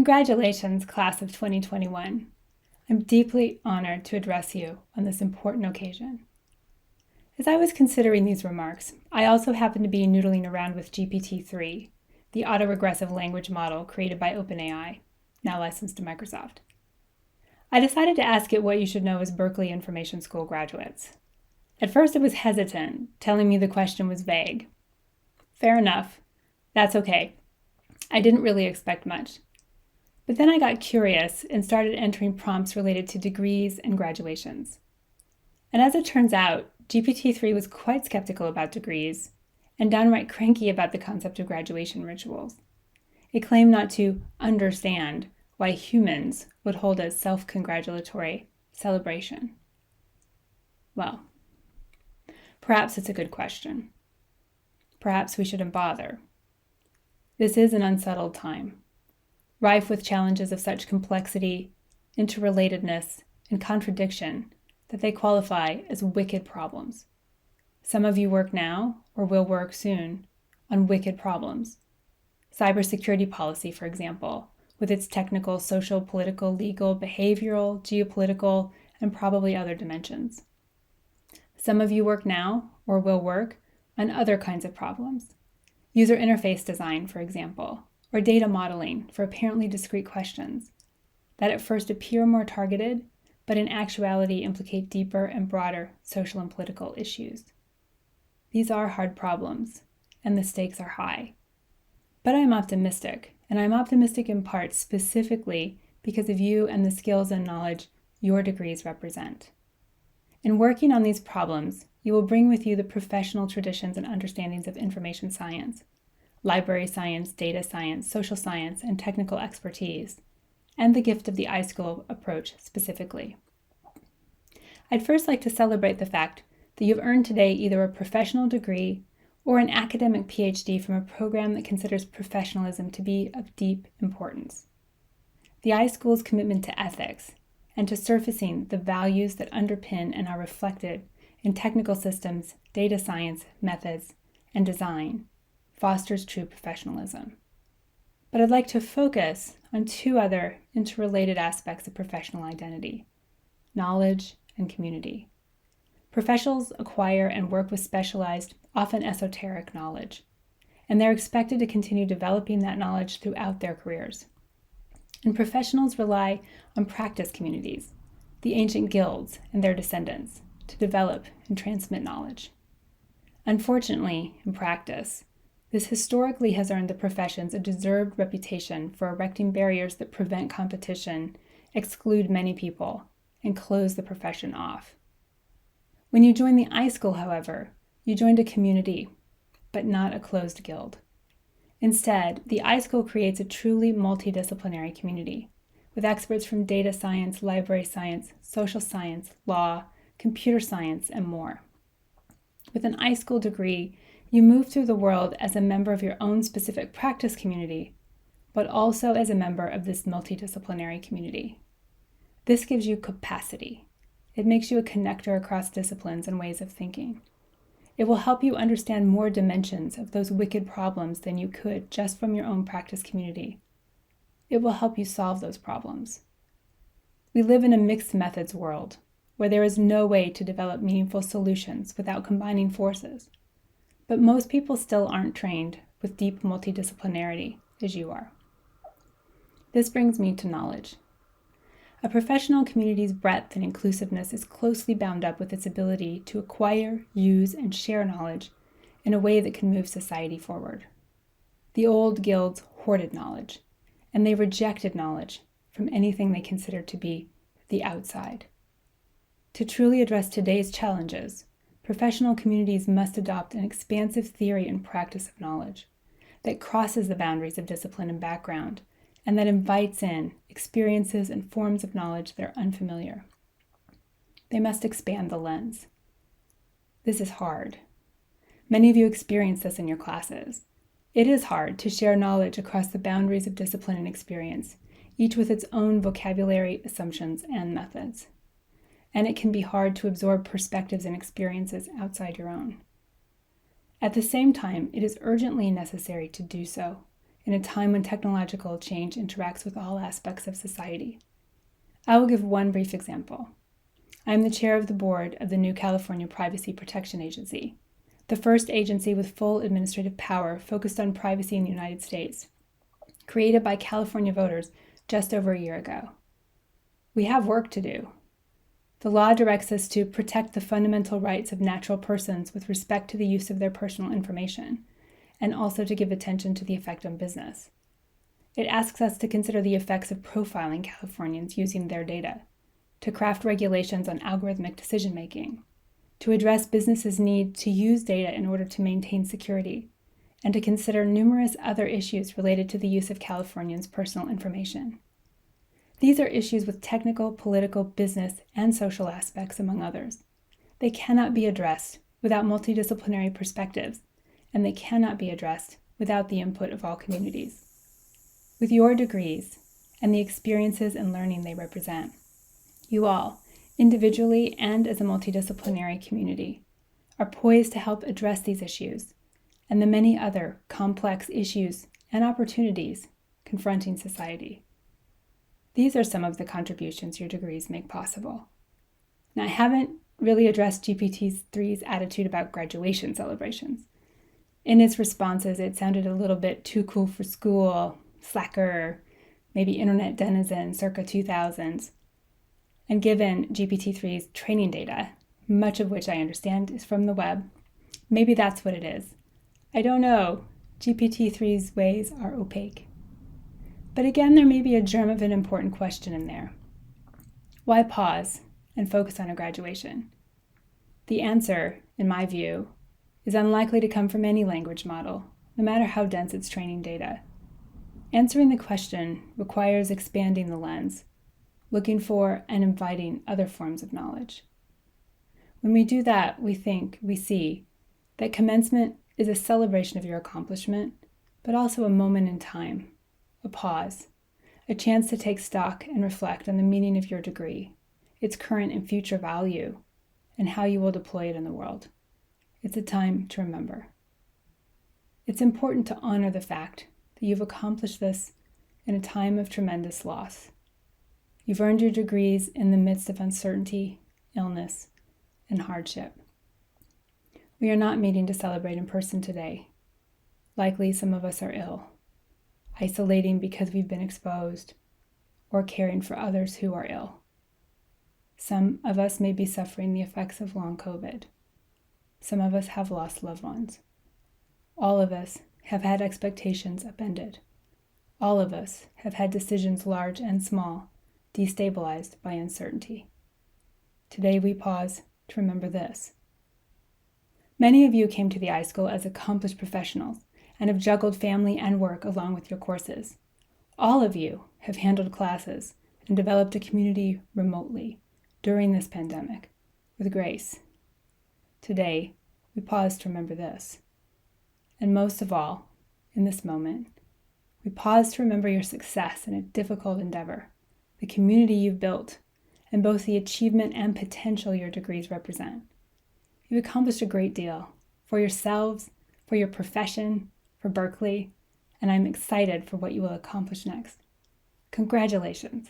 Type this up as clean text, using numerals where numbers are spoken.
Congratulations, class of 2021. I'm deeply honored to address you on this important occasion. As I was considering these remarks, I also happened to be noodling around with GPT-3, the autoregressive language model created by OpenAI, now licensed to Microsoft. I decided to ask it what you should know as Berkeley Information School graduates. At first it was hesitant, telling me the question was vague. Fair enough. That's okay. I didn't really expect much. But then I got curious and started entering prompts related to degrees and graduations. And as it turns out, GPT-3 was quite skeptical about degrees and downright cranky about the concept of graduation rituals. It claimed not to understand why humans would hold a self-congratulatory celebration. Well, perhaps it's a good question. Perhaps we shouldn't bother. This is an unsettled time, rife with challenges of such complexity, interrelatedness, and contradiction that they qualify as wicked problems. Some of you work now, or will work soon, on wicked problems. Cybersecurity policy, for example, with its technical, social, political, legal, behavioral, geopolitical, and probably other dimensions. Some of you work now, or will work, on other kinds of problems. User interface design, for example, or data modeling for apparently discrete questions that at first appear more targeted, but in actuality implicate deeper and broader social and political issues. These are hard problems, and the stakes are high. But I'm optimistic, and I'm optimistic in part specifically because of you and the skills and knowledge your degrees represent. In working on these problems, you will bring with you the professional traditions and understandings of information science, library science, data science, social science, and technical expertise, and the gift of the iSchool approach specifically. I'd first like to celebrate the fact that you've earned today either a professional degree or an academic Ph.D. from a program that considers professionalism to be of deep importance. The iSchool's commitment to ethics and to surfacing the values that underpin and are reflected in technical systems, data science, methods, and design fosters true professionalism. But I'd like to focus on two other interrelated aspects of professional identity: knowledge and community. Professionals acquire and work with specialized, often esoteric knowledge, and they're expected to continue developing that knowledge throughout their careers. And professionals rely on practice communities, the ancient guilds and their descendants, to develop and transmit knowledge. Unfortunately, in practice, this historically has earned the professions a deserved reputation for erecting barriers that prevent competition, exclude many people, and close the profession off. When you join the iSchool, however, you joined a community, but not a closed guild. Instead, the iSchool creates a truly multidisciplinary community, with experts from data science, library science, social science, law, computer science, and more. With an iSchool degree, you move through the world as a member of your own specific practice community, but also as a member of this multidisciplinary community. This gives you capacity. It makes you a connector across disciplines and ways of thinking. It will help you understand more dimensions of those wicked problems than you could just from your own practice community. It will help you solve those problems. We live in a mixed methods world, where there is no way to develop meaningful solutions without combining forces. But most people still aren't trained with deep multidisciplinarity as you are. This brings me to knowledge. A professional community's breadth and inclusiveness is closely bound up with its ability to acquire, use, and share knowledge in a way that can move society forward. The old guilds hoarded knowledge, and they rejected knowledge from anything they considered to be the outside. To truly address today's challenges, professional communities must adopt an expansive theory and practice of knowledge that crosses the boundaries of discipline and background, and that invites in experiences and forms of knowledge that are unfamiliar. They must expand the lens. This is hard. Many of you experience this in your classes. It is hard to share knowledge across the boundaries of discipline and experience, each with its own vocabulary, assumptions, and methods. And it can be hard to absorb perspectives and experiences outside your own. At the same time, it is urgently necessary to do so in a time when technological change interacts with all aspects of society. I will give one brief example. I am the chair of the board of the new California Privacy Protection Agency, the first agency with full administrative power focused on privacy in the United States, created by California voters just over a year ago. We have work to do. The law directs us to protect the fundamental rights of natural persons with respect to the use of their personal information, and also to give attention to the effect on business. It asks us to consider the effects of profiling Californians using their data, to craft regulations on algorithmic decision-making, to address businesses' need to use data in order to maintain security, and to consider numerous other issues related to the use of Californians' personal information. These are issues with technical, political, business, and social aspects, among others. They cannot be addressed without multidisciplinary perspectives, and they cannot be addressed without the input of all communities. With your degrees and the experiences and learning they represent, you all, individually and as a multidisciplinary community, are poised to help address these issues and the many other complex issues and opportunities confronting society. These are some of the contributions your degrees make possible. Now, I haven't really addressed GPT-3's attitude about graduation celebrations. In its responses, it sounded a little bit too cool for school, slacker, maybe internet denizen circa 2000s. And given GPT-3's training data, much of which I understand is from the web, maybe that's what it is. I don't know. GPT-3's ways are opaque. But again, there may be a germ of an important question in there. Why pause and focus on a graduation? The answer, in my view, is unlikely to come from any language model, no matter how dense its training data. Answering the question requires expanding the lens, looking for and inviting other forms of knowledge. When we do that, we see that commencement is a celebration of your accomplishment, but also a moment in time, a pause, a chance to take stock and reflect on the meaning of your degree, its current and future value, and how you will deploy it in the world. It's a time to remember. It's important to honor the fact that you've accomplished this in a time of tremendous loss. You've earned your degrees in the midst of uncertainty, illness, and hardship. We are not meeting to celebrate in person today. Likely some of us are ill, isolating because we've been exposed, or caring for others who are ill. Some of us may be suffering the effects of long COVID. Some of us have lost loved ones. All of us have had expectations upended. All of us have had decisions large and small destabilized by uncertainty. Today we pause to remember this. Many of you came to the iSchool as accomplished professionals and have juggled family and work along with your courses. All of you have handled classes and developed a community remotely during this pandemic with grace. Today, we pause to remember this. And most of all, in this moment, we pause to remember your success in a difficult endeavor, the community you've built, and both the achievement and potential your degrees represent. You've accomplished a great deal for yourselves, for your profession, for Berkeley, and I'm excited for what you will accomplish next. Congratulations.